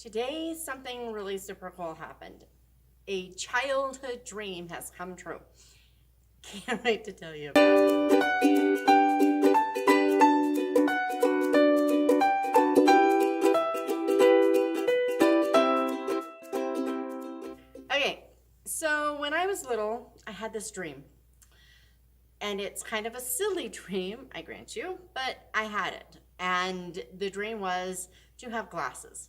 Today, something really super cool happened. A childhood dream has come true. Can't wait to tell you about it. Okay, so when I was little, I had this dream. And it's kind of a silly dream, I grant you, but I had it. And the dream was to have glasses.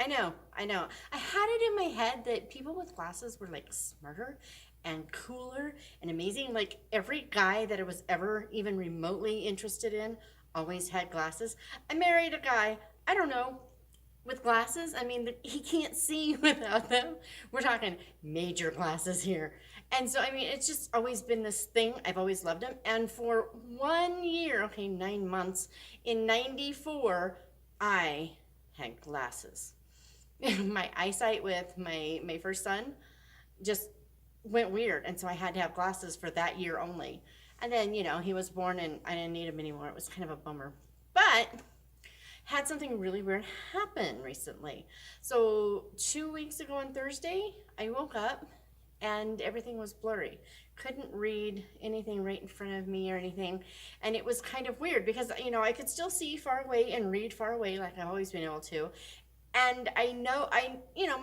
I know. I had it in my head that people with glasses were like smarter and cooler and amazing. Like every guy that I was ever even remotely interested in always had glasses. I married a guy, I don't know, with glasses. I mean, he can't see without them. We're talking major glasses here. And so, I mean, it's just always been this thing. I've always loved him. And for 1 year, okay, 9 months, in 94, I had glasses. My eyesight with my first son just went weird, and so I had to have glasses for that year only. And then he was born and I didn't need him anymore. It was kind of a bummer, but had something really weird happen recently. So 2 weeks ago on Thursday, I woke up and everything was blurry. Couldn't read anything right in front of me or anything. And it was kind of weird because, I could still see far away and read far away like I've always been able to. And I know,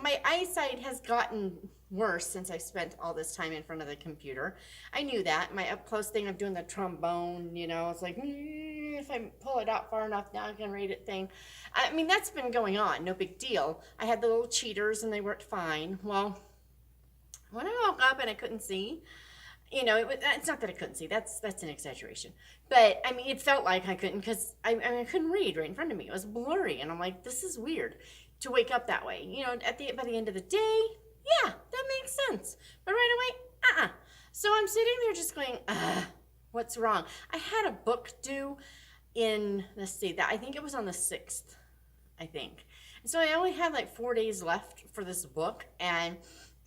my eyesight has gotten worse since I spent all this time in front of the computer. I knew that. My up close thing of doing the trombone, it's like, if I pull it out far enough, now I can read it thing. I mean, that's been going on, no big deal. I had the little cheaters and they worked fine. Well, when I woke up and I couldn't see, it's not that I couldn't see. That's an exaggeration. But I mean, it felt like I couldn't because I couldn't read right in front of me. It was blurry, and I'm like, this is weird to wake up that way. By the end of the day, yeah, that makes sense. But right away, So I'm sitting there just going, what's wrong? I had a book due in, let's see, that I think it was on the 6th, I think. And so I only had like 4 days left for this book, and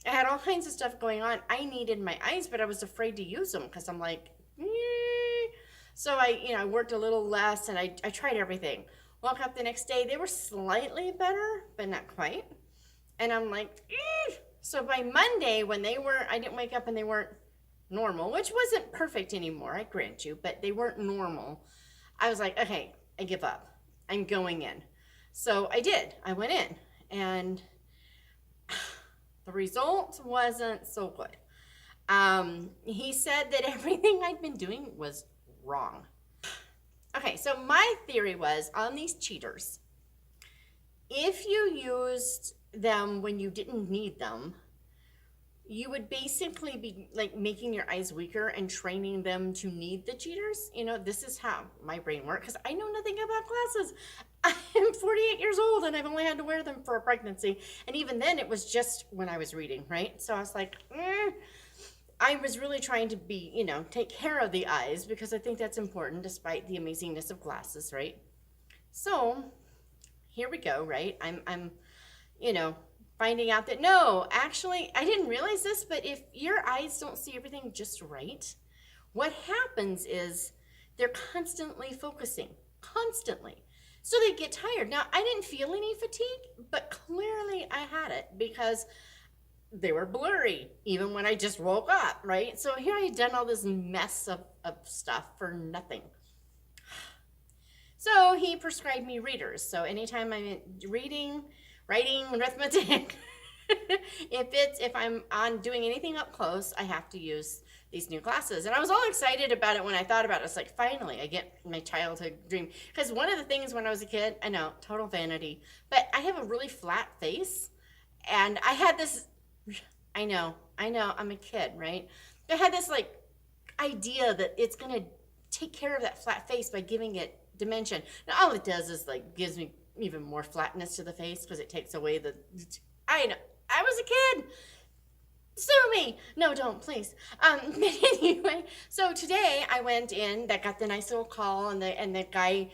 I had all kinds of stuff going on. I needed my eyes, but I was afraid to use them because I'm like, So I worked a little less and I tried everything. Woke up the next day, they were slightly better, but not quite. And I'm like, So by Monday when I didn't wake up and they weren't normal, which wasn't perfect anymore, I grant you, but they weren't normal. I was like, okay, I give up. I'm going in. So I did. I went in and the result wasn't so good. He said that everything I'd been doing was wrong. Okay, so my theory was on these cheaters, if you used them when you didn't need them, you would basically be like making your eyes weaker and training them to need the cheaters. This is how my brain works because I know nothing about glasses. I'm 48 years old and I've only had to wear them for a pregnancy. And even then it was just when I was reading, right? So I was like, I was really trying to be, take care of the eyes because I think that's important despite the amazingness of glasses, right? So here we go, right? I'm finding out that no, actually, I didn't realize this, but if your eyes don't see everything just right, what happens is they're constantly focusing, constantly. So they get tired. Now, I didn't feel any fatigue, but clearly I had it because they were blurry even when I just woke up, right? So here I had done all this mess of stuff for nothing. So he prescribed me readers. So anytime I'm reading, writing, arithmetic, if I'm on doing anything up close, I have to use these new glasses. And I was all excited about it when I thought about it. It's like, finally, I get my childhood dream. Because one of the things when I was a kid, I know, total vanity, but I have a really flat face. And I had this, I know, I'm a kid, right? I had this like idea that it's going to take care of that flat face by giving it dimension. Now, all it does is like gives me even more flatness to the face because it takes away I know, I was a kid. Sue me. No, don't, please. But anyway, so today I went in, that got the nice little call, and the guy,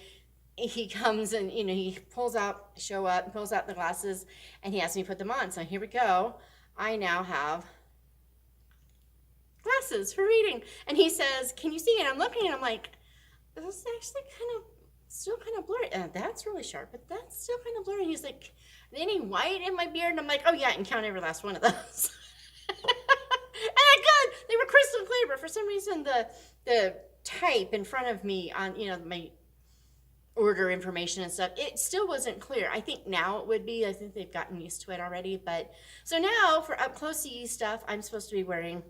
he comes and, he pulls out the glasses, and he has me put them on. So here we go. I now have glasses for reading. And he says, can you see? And I'm looking and I'm like, this is actually kind of still kind of blurry. That's really sharp, but that's still kind of blurry. He's like, any white in my beard? And I'm like, oh yeah, I can count every last one of those. And I could. They were crystal clear, but for some reason the type in front of me on, you know, my order information and stuff, it still wasn't clear. I think now it would be. I think they've gotten used to it already. But so now for up close CE stuff, I'm supposed to be wearing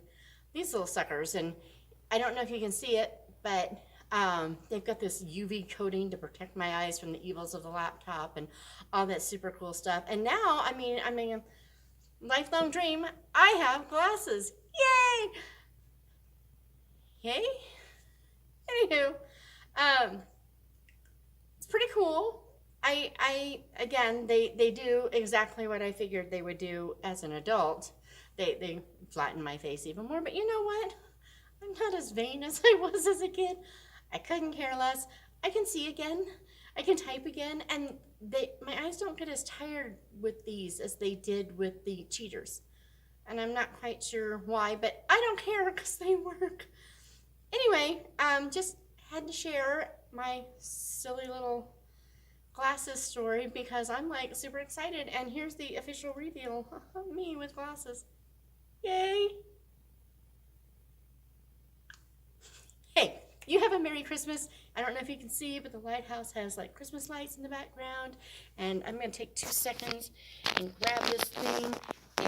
these little suckers, and I don't know if you can see it, but they've got this UV coating to protect my eyes from the evils of the laptop and all that super cool stuff. And now, I mean, lifelong dream, I have glasses. Yay! Yay? Anywho, it's pretty cool. Again, they do exactly what I figured they would do as an adult. They flatten my face even more, but you know what? I'm not as vain as I was as a kid. I couldn't care less. I can see again. I can type again, and my eyes don't get as tired with these as they did with the cheaters. And I'm not quite sure why, but I don't care because they work. Anyway, just had to share my silly little glasses story because I'm like super excited, and here's the official reveal of me with glasses. Yay! Hey, you have a Merry Christmas. I don't know if you can see, but the lighthouse has like Christmas lights in the background. And I'm going to take 2 seconds and grab this thing.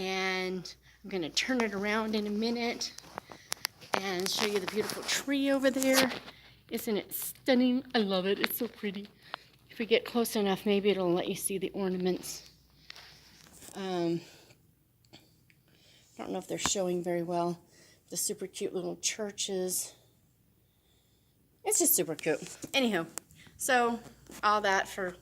And I'm going to turn it around in a minute and show you the beautiful tree over there. Isn't it stunning? I love it. It's so pretty. If we get close enough, maybe it'll let you see the ornaments. I don't know if they're showing very well. The super cute little churches. It's just super cute. Anywho, so all that for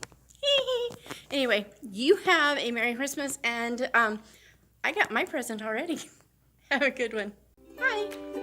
anyway, you have a Merry Christmas, and I got my present already. Have a good one. Bye.